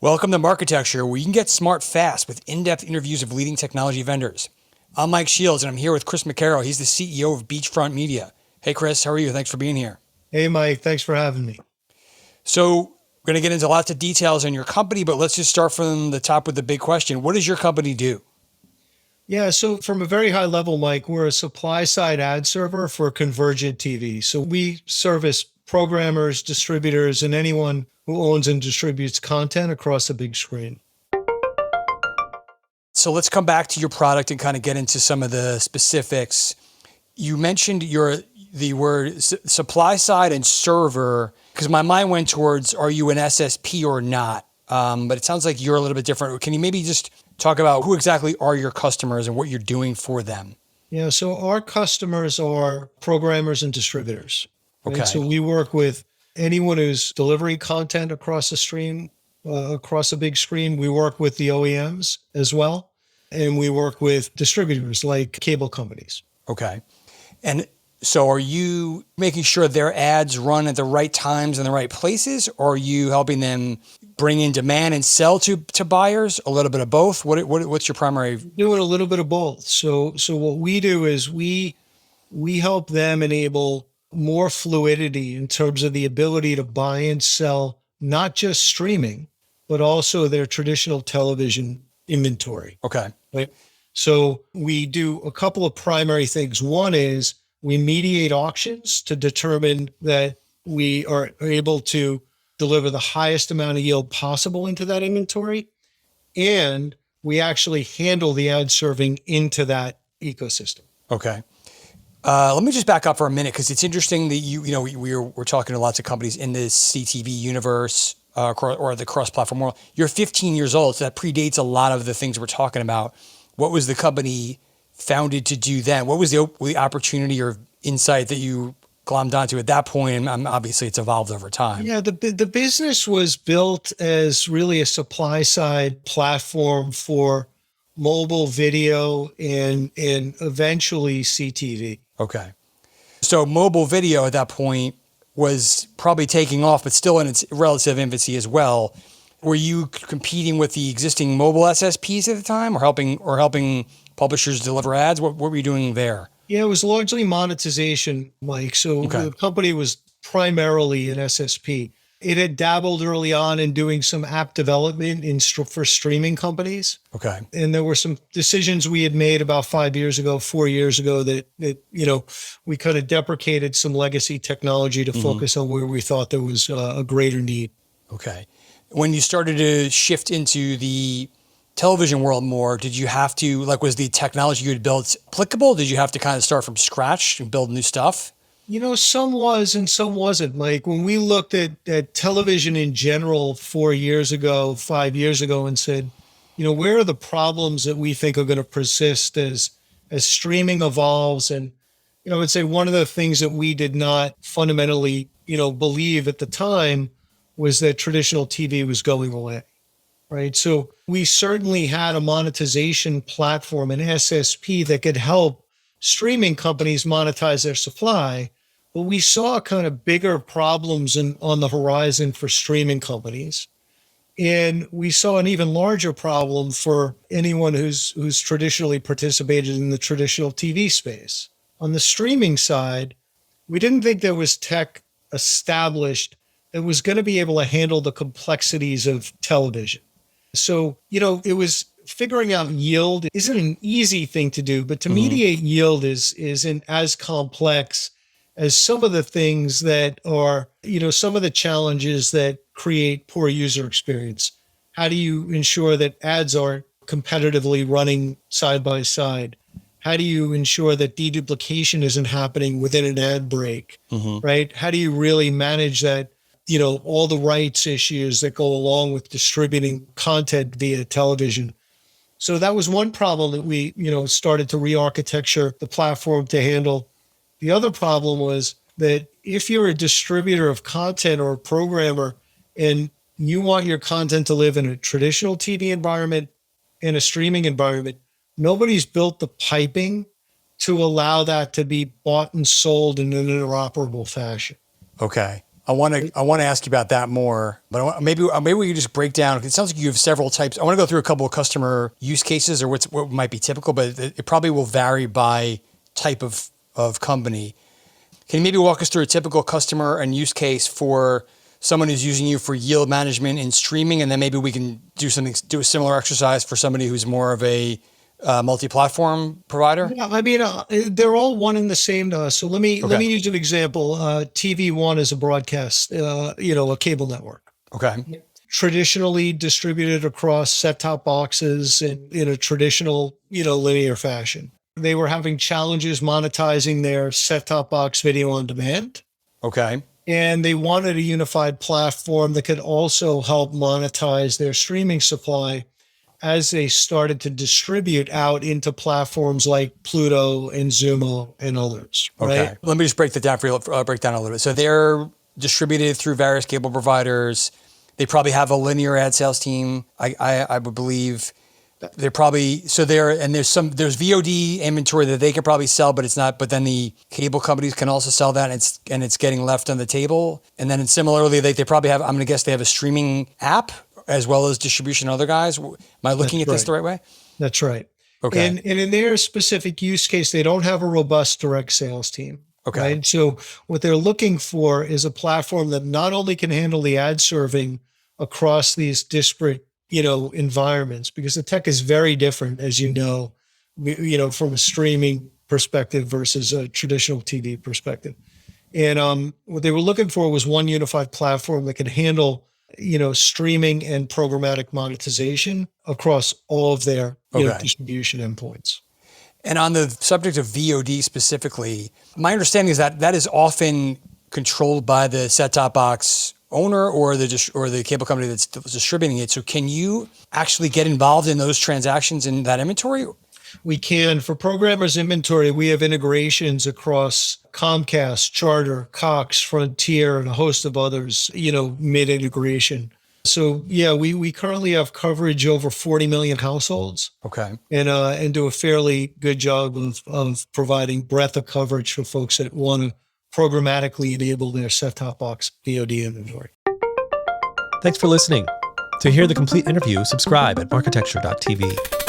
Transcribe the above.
Welcome to Marketecture, where you can get smart fast with in-depth interviews of leading technology vendors. I'm Mike Shields, and I'm here with Chris McCarroll. He's the CEO of Beachfront Media. Hey, Chris, how are you? Thanks for being here. Hey, Mike, thanks for having me. So we're going to get into lots of details on your company, but let's just start from the top with the big question. What does your company do? Yeah, so from a very high level, Mike, we're a supply-side ad server for convergent TV. So we service programmers, distributors, and anyone who owns and distributes content across a big screen. So let's come back to your product and kind of get into some of the specifics. You mentioned the word supply side and server, because my mind went towards, are you an SSP or not? But it sounds like you're a little bit different. Can you maybe just talk about who exactly are your customers and what you're doing for them? Yeah, so our customers are programmers and distributors. Right? Okay. So we work with anyone who's delivering content across a stream, across a big screen. We work with the OEMs as well. And we work with distributors like cable companies. Okay. And so are you making sure their ads run at the right times in the right places, or are you helping them bring in demand and sell to buyers? A little bit of both? What's your primary? Doing a little bit of both. So what we do is we help them enable more fluidity in terms of the ability to buy and sell not just streaming, but also their traditional television inventory. Okay. Right? So we do a couple of primary things. One is we mediate auctions to determine that we are able to deliver the highest amount of yield possible into that inventory. And we actually handle the ad serving into that ecosystem. Okay. Let me just back up for a minute, because it's interesting that we're talking to lots of companies in this CTV universe or the cross-platform world. You're 15 years old, so that predates a lot of the things we're talking about. What was the company founded to do then? What was the opportunity or insight that you glommed onto at that point? And obviously, it's evolved over time. Yeah, the business was built as really a supply-side platform for mobile video and eventually CTV. Okay. So mobile video at that point was probably taking off, but still in its relative infancy as well. Were you competing with the existing mobile SSPs at the time, or helping publishers deliver ads? What were you doing there? Yeah, it was largely monetization, Mike. So The company was primarily an SSP. It had dabbled early on in doing some app development for streaming companies. Okay. And there were some decisions we had made about 4 years ago that we kind of deprecated some legacy technology to focus on where we thought there was a greater need. Okay. When you started to shift into the television world more, did you have to, was the technology you had built applicable? Did you have to kind of start from scratch and build new stuff? Some was and some wasn't. Like when we looked at television in general 4 years ago, 5 years ago, and said, where are the problems that we think are going to persist as streaming evolves? And, I would say one of the things that we did not fundamentally, believe at the time was that traditional TV was going away, right? So we certainly had a monetization platform, an SSP, that could help streaming companies monetize their supply, but we saw kind of bigger problems on the horizon for streaming companies. And we saw an even larger problem for anyone who's traditionally participated in the traditional TV space. On the streaming side, we didn't think there was tech established that was going to be able to handle the complexities of television. So, it was figuring out yield isn't an easy thing to do, but to mediate yield isn't as complex as some of the things that are, some of the challenges that create poor user experience. How do you ensure that ads are competitively running side by side? How do you ensure that deduplication isn't happening within an ad break, right? How do you really manage that? All the rights issues that go along with distributing content via television. So that was one problem that we, started to re-architecture the platform to handle. The other problem was that if you're a distributor of content or a programmer and you want your content to live in a traditional TV environment and a streaming environment, nobody's built the piping to allow that to be bought and sold in an interoperable fashion. Okay. I want to ask you about that more, but maybe we could just break down. It sounds like you have several types. I want to go through a couple of customer use cases or what might be typical, but it probably will vary by type of company. Can you maybe walk us through a typical customer and use case for someone who's using you for yield management and streaming, and then maybe we can do a similar exercise for somebody who's more of a multi-platform provider? Yeah, I mean, they're all one and the same to us. So let me use an example. TV1 is a broadcast, a cable network. Okay. Traditionally distributed across set-top boxes in a traditional, linear fashion. They were having challenges monetizing their set-top box video on demand. Okay. And they wanted a unified platform that could also help monetize their streaming supply as they started to distribute out into platforms like Pluto and Zumo and others. Right? Okay. Let me just break that down for you. Break down a little bit. So they're distributed through various cable providers. They probably have a linear ad sales team. I would believe they're probably there's VOD inventory that they could probably sell, but it's not. But then the cable companies can also sell that, and it's getting left on the table. And then similarly, they probably have. I'm going to guess they have a streaming app as well as distribution of other guys. Am I looking at this the right way? That's right. Okay. And in their specific use case, they don't have a robust direct sales team. Okay. Right? So what they're looking for is a platform that not only can handle the ad serving across these disparate, environments, because the tech is very different, as from a streaming perspective versus a traditional TV perspective. And what they were looking for was one unified platform that could handle streaming and programmatic monetization across all of their distribution endpoints. And on the subject of VOD specifically, my understanding is that is often controlled by the set-top box owner or the cable company that's distributing it. So can you actually get involved in those transactions in that inventory? We can. For programmers inventory, we have integrations across Comcast, Charter, Cox, Frontier, and a host of others, mid-integration. So yeah, we currently have coverage over 40 million households. Okay. And do a fairly good job of providing breadth of coverage for folks that want to programmatically enable their set-top box VOD inventory. Thanks for listening. To hear the complete interview, subscribe at marketecture.tv.